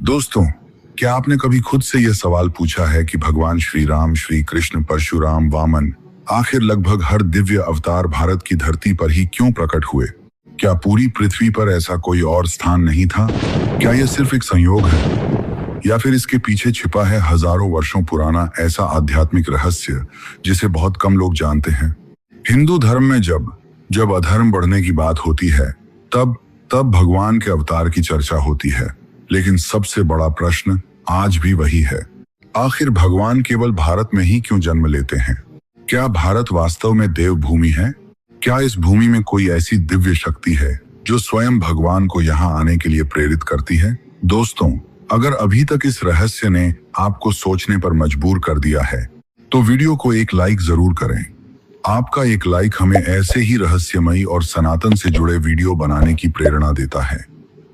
दोस्तों, क्या आपने कभी खुद से यह सवाल पूछा है कि भगवान श्री राम, श्री कृष्ण, परशुराम, वामन, आखिर लगभग हर दिव्य अवतार भारत की धरती पर ही क्यों प्रकट हुए? क्या पूरी पृथ्वी पर ऐसा कोई और स्थान नहीं था? क्या यह सिर्फ एक संयोग है, या फिर इसके पीछे छिपा है हजारों वर्षों पुराना ऐसा आध्यात्मिक रहस्य जिसे बहुत कम लोग जानते हैं? हिंदू धर्म में जब अधर्म बढ़ने की बात होती है, तब भगवान के अवतार की चर्चा होती है। लेकिन सबसे बड़ा प्रश्न आज भी वही है, आखिर भगवान केवल भारत में ही क्यों जन्म लेते हैं? क्या भारत वास्तव में देवभूमि है? क्या इस भूमि में कोई ऐसी दिव्य शक्ति है जो स्वयं भगवान को यहाँ आने के लिए प्रेरित करती है? दोस्तों, अगर अभी तक इस रहस्य ने आपको सोचने पर मजबूर कर दिया है, तो वीडियो को एक लाइक जरूर करें। आपका एक लाइक हमें ऐसे ही रहस्यमयी और सनातन से जुड़े वीडियो बनाने की प्रेरणा देता है।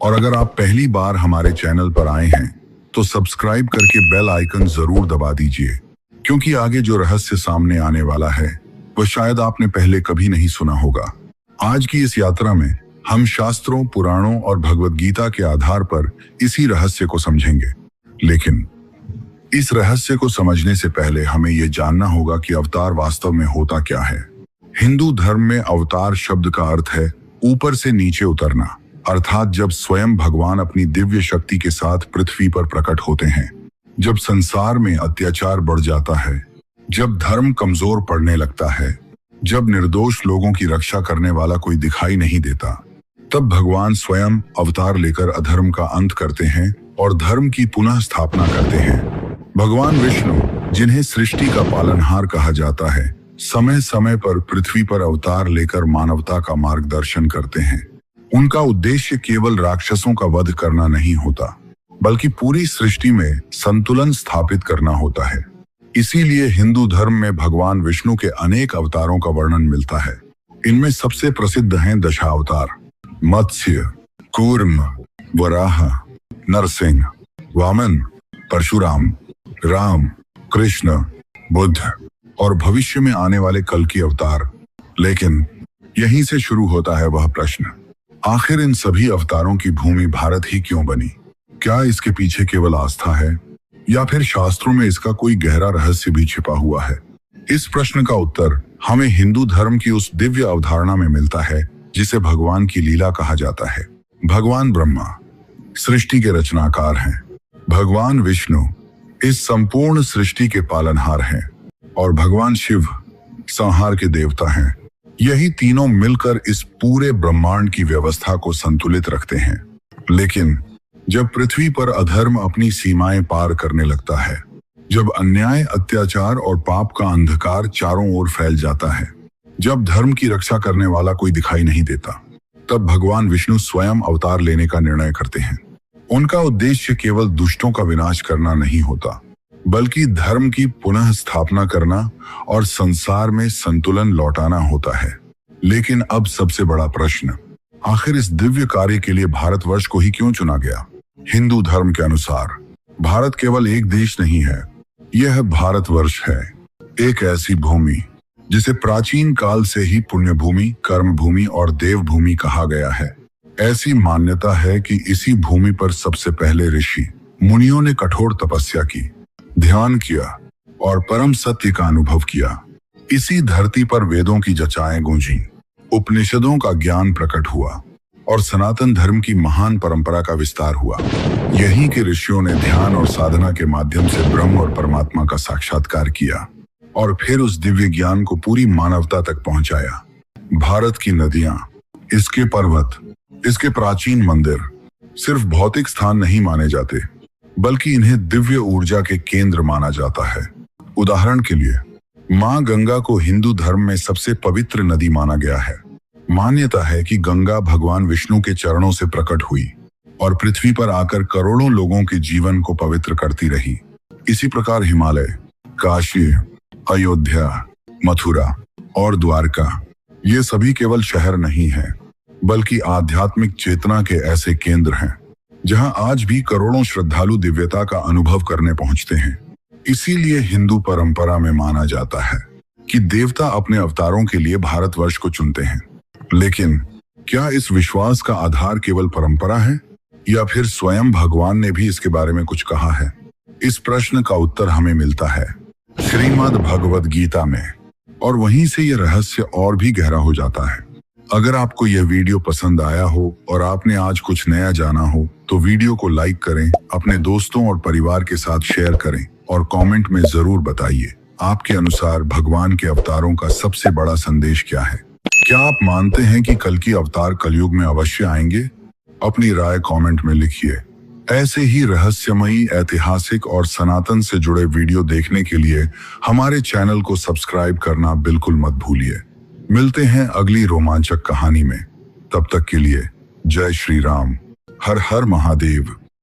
और अगर आप पहली बार हमारे चैनल पर आए हैं, तो सब्सक्राइब करके बेल आइकन जरूर दबा दीजिए, क्योंकि आगे जो रहस्य सामने आने वाला है वह शायद आपने पहले कभी नहीं सुना होगा। आज की इस यात्रा में हम शास्त्रों, पुराणों और भगवद गीता के आधार पर इसी रहस्य को समझेंगे। लेकिन इस रहस्य को समझने से पहले हमें यह जानना होगा कि अवतार वास्तव में होता क्या है। हिंदू धर्म में अवतार शब्द का अर्थ है ऊपर से नीचे उतरना, अर्थात जब स्वयं भगवान अपनी दिव्य शक्ति के साथ पृथ्वी पर प्रकट होते हैं। जब संसार में अत्याचार बढ़ जाता है, जब धर्म कमजोर पड़ने लगता है, जब निर्दोष लोगों की रक्षा करने वाला कोई दिखाई नहीं देता, तब भगवान स्वयं अवतार लेकर अधर्म का अंत करते हैं और धर्म की पुनः स्थापना करते हैं। भगवान विष्णु, जिन्हें सृष्टि का पालनहार कहा जाता है, समय समय पर पृथ्वी पर अवतार लेकर मानवता का मार्गदर्शन करते हैं। उनका उद्देश्य केवल राक्षसों का वध करना नहीं होता, बल्कि पूरी सृष्टि में संतुलन स्थापित करना होता है। इसीलिए हिंदू धर्म में भगवान विष्णु के अनेक अवतारों का वर्णन मिलता है। इनमें सबसे प्रसिद्ध हैं दशावतार: मत्स्य, कूर्म, वराह, नरसिंह, वामन, परशुराम, राम, कृष्ण, बुद्ध और भविष्य में आने वाले कल की अवतार। लेकिन यहीं से शुरू होता है वह प्रश्न, आखिर इन सभी अवतारों की भूमि भारत ही क्यों बनी? क्या इसके पीछे केवल आस्था है, या फिर शास्त्रों में इसका कोई गहरा रहस्य भी छिपा हुआ है? इस प्रश्न का उत्तर हमें हिंदू धर्म की उस दिव्य अवधारणा में मिलता है जिसे भगवान की लीला कहा जाता है। भगवान ब्रह्मा सृष्टि के रचनाकार हैं, भगवान विष्णु इस संपूर्ण सृष्टि के पालनहार हैं, और भगवान शिव संहार के देवता हैं। यही तीनों मिलकर इस पूरे ब्रह्मांड की व्यवस्था को संतुलित रखते हैं। लेकिन जब पृथ्वी पर अधर्म अपनी सीमाएं पार करने लगता है, जब अन्याय, अत्याचार और पाप का अंधकार चारों ओर फैल जाता है, जब धर्म की रक्षा करने वाला कोई दिखाई नहीं देता, तब भगवान विष्णु स्वयं अवतार लेने का निर्णय करते हैं। उनका उद्देश्य केवल दुष्टों का विनाश करना नहीं होता, बल्कि धर्म की पुनः स्थापना करना और संसार में संतुलन लौटाना होता है। लेकिन अब सबसे बड़ा प्रश्न, आखिर इस दिव्य कार्य के लिए भारतवर्ष को ही क्यों चुना गया? हिंदू धर्म के अनुसार भारत केवल एक देश नहीं है, यह भारतवर्ष है, एक ऐसी भूमि जिसे प्राचीन काल से ही पुण्य भूमि, कर्म भूमि और देवभूमि कहा गया है। ऐसी मान्यता है कि इसी भूमि पर सबसे पहले ऋषि मुनियों ने कठोर तपस्या की, ध्यान किया और परम सत्य का अनुभव किया। इसी धरती पर वेदों की जचाएं गूंजी, उपनिषदों का ज्ञान प्रकट हुआ और सनातन धर्म की महान परंपरा का विस्तार हुआ। यहीं के ऋषियों ने ध्यान और साधना के माध्यम से ब्रह्म और परमात्मा का साक्षात्कार किया और फिर उस दिव्य ज्ञान को पूरी मानवता तक पहुंचाया। भारत की नदियां, इसके पर्वत, इसके प्राचीन मंदिर सिर्फ भौतिक स्थान नहीं माने जाते, बल्कि इन्हें दिव्य ऊर्जा के केंद्र माना जाता है। उदाहरण के लिए, मां गंगा को हिंदू धर्म में सबसे पवित्र नदी माना गया है। मान्यता है कि गंगा भगवान विष्णु के चरणों से प्रकट हुई और पृथ्वी पर आकर करोड़ों लोगों के जीवन को पवित्र करती रही। इसी प्रकार हिमालय, काशी, अयोध्या, मथुरा और द्वारका, ये सभी केवल शहर नहीं हैं, बल्कि आध्यात्मिक चेतना के ऐसे केंद्र हैं जहां आज भी करोड़ों श्रद्धालु दिव्यता का अनुभव करने पहुंचते हैं। इसीलिए हिंदू परंपरा में माना जाता है कि देवता अपने अवतारों के लिए भारतवर्ष को चुनते हैं। लेकिन क्या इस विश्वास का आधार केवल परंपरा है, या फिर स्वयं भगवान ने भी इसके बारे में कुछ कहा है? इस प्रश्न का उत्तर हमें मिलता है श्रीमद् भगवद गीता में, और वहीं से यह रहस्य और भी गहरा हो जाता है। अगर आपको यह वीडियो पसंद आया हो और आपने आज कुछ नया जाना हो तो वीडियो को लाइक करें, अपने दोस्तों और परिवार के साथ शेयर करें और कमेंट में जरूर बताइए आपके अनुसार भगवान के अवतारों का सबसे बड़ा संदेश क्या है। क्या आप मानते हैं कि कल की अवतार कलयुग में अवश्य आएंगे? अपनी राय कमेंट में लिखिए। ऐसे ही रहस्यमयी, ऐतिहासिक और सनातन से जुड़े वीडियो देखने के लिए हमारे चैनल को सब्सक्राइब करना बिल्कुल मत भूलिए। मिलते हैं अगली रोमांचक कहानी में। तब तक के लिए जय श्री राम, हर हर महादेव।